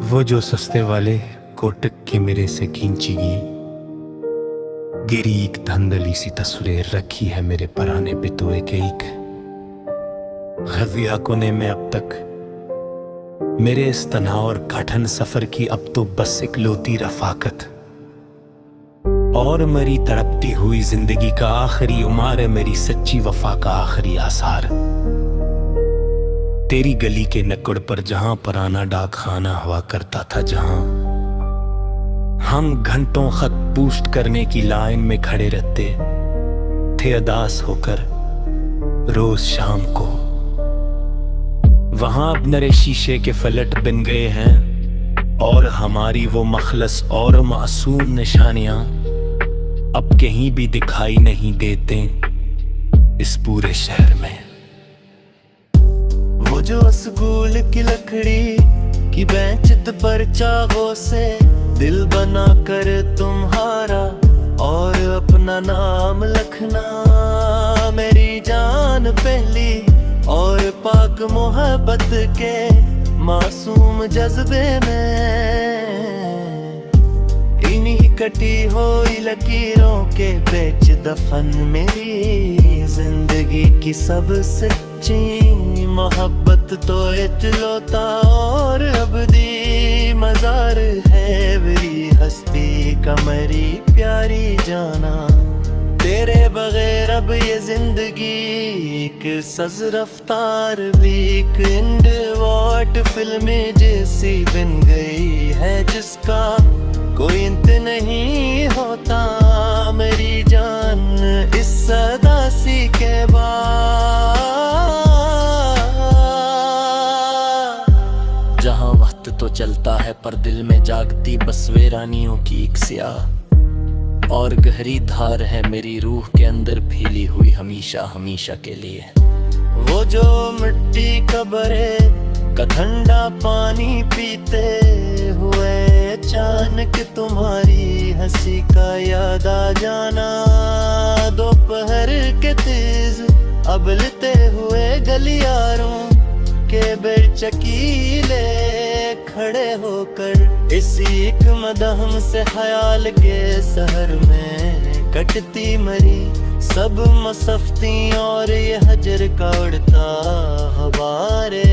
वो जो सस्ते वाले कोटक के मेरे से खींची गई गिरी एक धंधली सी तस्वीर रखी है मेरे पराने पे तो एक ग़ज़िया कोने में अब तक मेरे इस तनाव और कठिन सफर की अब तो बस इकलौती रफाकत और मेरी तड़पती हुई जिंदगी का आखिरी उमार है, मेरी सच्ची वफा का आखिरी आसार। तेरी गली के नक्कड़ पर जहां पुराना डाक खाना हुआ करता था, जहां हम घंटों खत पोस्ट करने की लाइन में खड़े रहते थे अदास होकर रोज शाम को, वहां अब नरे शीशे के फलट बन गए हैं और हमारी वो मखलस और मासूम निशानियां अब कहीं भी दिखाई नहीं देते इस पूरे शहर में। वो जो स्कूल की लकड़ी की बेंच पर चागों से दिल बना कर तुम्हारा और अपना नाम लिखना, मेरी जान पहली और पाक मोहब्बत के मासूम जज्बे में, इन्हीं कटी हुई लकीरों के बेच दफन मेरी जिंदगी की सब सच्ची मोहब्बत तो इकलौता और अबदी मजार है मेरी हस्ती का मेरी प्यारी जाना। तेरे बगैर अब ये जिंदगी एक सज रफ्तार भी एक इंड वॉट फिल्म जैसी बन गई है, जिसका कोई अंत नहीं होता मेरी जान इस सदासी के बाद। जहां वक्त तो चलता है पर दिल में जागती बस वीरानियों की एक स्याह और गहरी धार है मेरी रूह के अंदर फैली हुई हमेशा हमेशा के लिए। वो जो मिट्टी कब्रे का ठंडा पानी पीते हुए अचानक तुम्हारी हंसी का याद आ जाना, दोपहर के तेज अबलते हुए गलियारों के बेचकीले खड़े होकर इसी एक मदहम से ख्याल के शहर में कटती मरी सब मसफ्ती और ये हजर का उड़ता हवारे,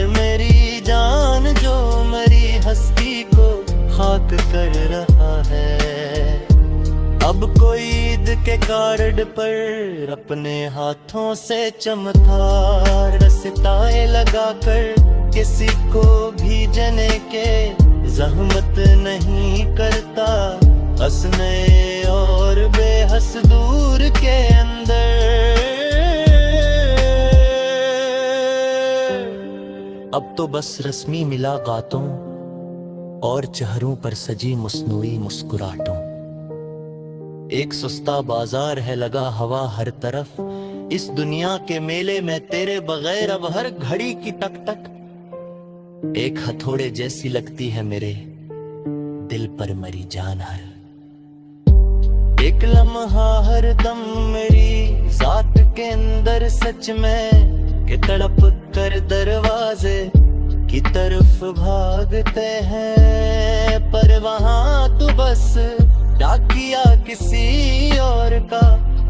मेरी जान जो मरी हस्ती को खाक कर रहा है। अब कोई ईद के कार्ड पर अपने हाथों से चमत्कार सितारे लगाकर किसी को भी जने के जहमत नहीं करता, हंसने और बेहस दूर के अंदर अब तो बस रस्मी मुलाकातों और चेहरों पर सजी मसनूई मुस्कुराहटों। एक सुस्ता बाजार है लगा हवा हर तरफ, इस दुनिया के मेले में तेरे बगैर अब हर घड़ी की टक टक एक हथौड़े जैसी लगती है मेरे दिल पर मरी जान हर एक लम्हा हर दम मेरी जात के अंदर सच में कि तड़प कर दरवाजे की तरफ भागते हैं, पर वहां तू बस डाकिया किसी और का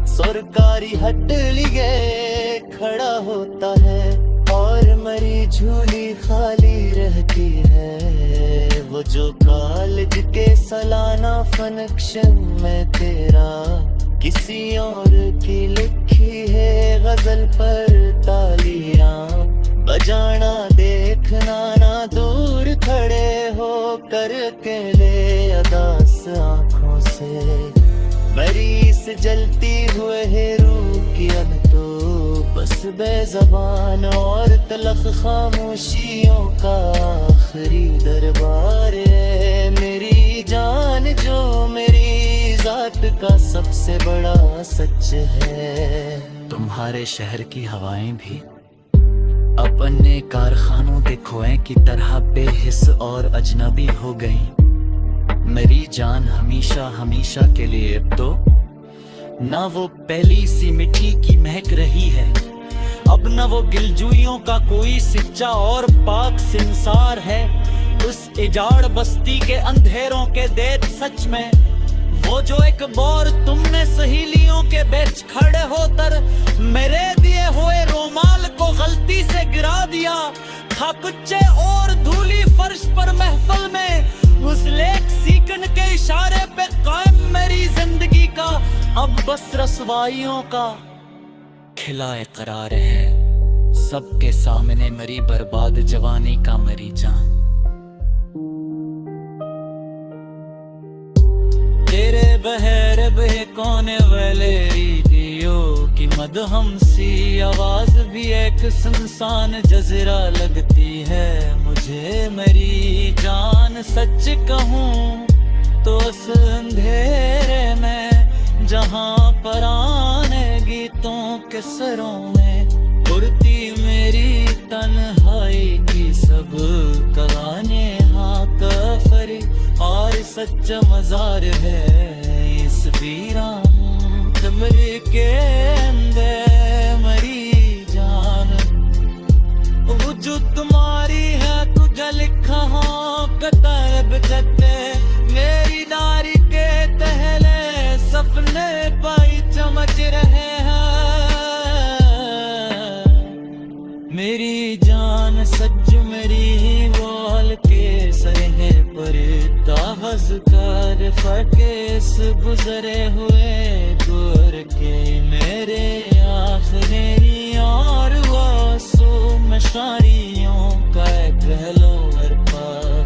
सरकारी हट लिए खड़ा होता है और मरी झूली खाली रहती है। वो जो कॉलेज के सालाना फंक्शन में तेरा किसी और की लिखी है गजल पर तालियां बजाना देखना ना दूर खड़े हो कर के ले अदास आंखों से, मेरी से जलती हुए है रूह की अब तो बस बेज़बान और तलख खामोशियों का आखिरी दरबार है, मेरी जान जो मेरी जात का सबसे बड़ा सच है। तुम्हारे शहर की हवाएं भी अपने कारखानों के खोए की तरह बेहिस और अजनबी हो गई, मेरी जान हमेशा हमेशा के लिए अब तो ना वो पहली सी मिट्टी की महक रही है, अब न वो गिलजुइयों का कोई सच्चा और पाक संसार है, उस इजाड़ बस्ती के अंधेरों के देर सच में वो जो एक बोर तुमने सहेलियों के बीच खड़े होकर मेरे दिए हुए रोमाल को गलती से गिरा दिया था कुच्चे और धूली फर्श पर महफिल में उस लेख सीकन के इशारे पे कायम मेरी जिंदगी का अब बस रसवाइयों का खिला इकरार है सबके सामने मेरी बर्बाद जवानी का मेरी जान। तेरे बहर बहकाने वाले रेडियो की मदहम सी आवाज भी एक सुनसान जजरा लगती है मुझे मेरी जान। सच कहूँ तो उस अंधेरे में जहाँ पुराने गीतों के सरों में उड़ती मेरी तन्हाई की सब कहानी हाँ कफरी और सच्चा मजार है इस वीरान कब्र के अंदर मरी जान। वजूद तुम्हारी है तुझे लिखा हाँ कताब कते मेरी नारी के तहले सपने पाई चमक रहे हैं मेरी जान सच मेरी बोल के सहे पर तावज कर फकेस गुजरे हुए दूर के मेरे आखिरी और वासों में शारियों का कहलो हर पार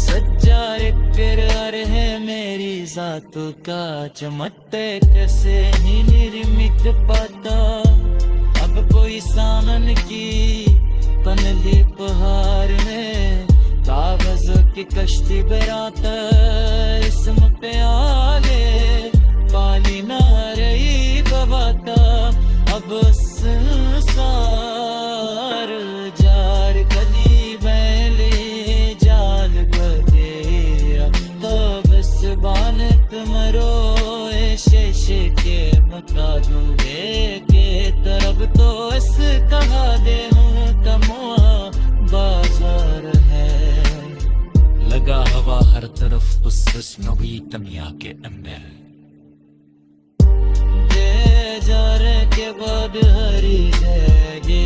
सच्चा किरार है मेरी जातों का चमकते कैसे ही निर्मित पाता अब कोई सामन की पनली पहाड़ में कागज की कश्ती बराता इसम पे आले पाली ना रही बवाता अब संसार जार कदी बैले जाल गदेरा तो बस बानत मरो शेष के मका दूंगे के तरफ तो इस कहा दे हूँ तमुआ बाजार है लगा हवा हर तरफ उस हुस्नवी तमिया के अंदर दे जार के बाद हरी जाएगी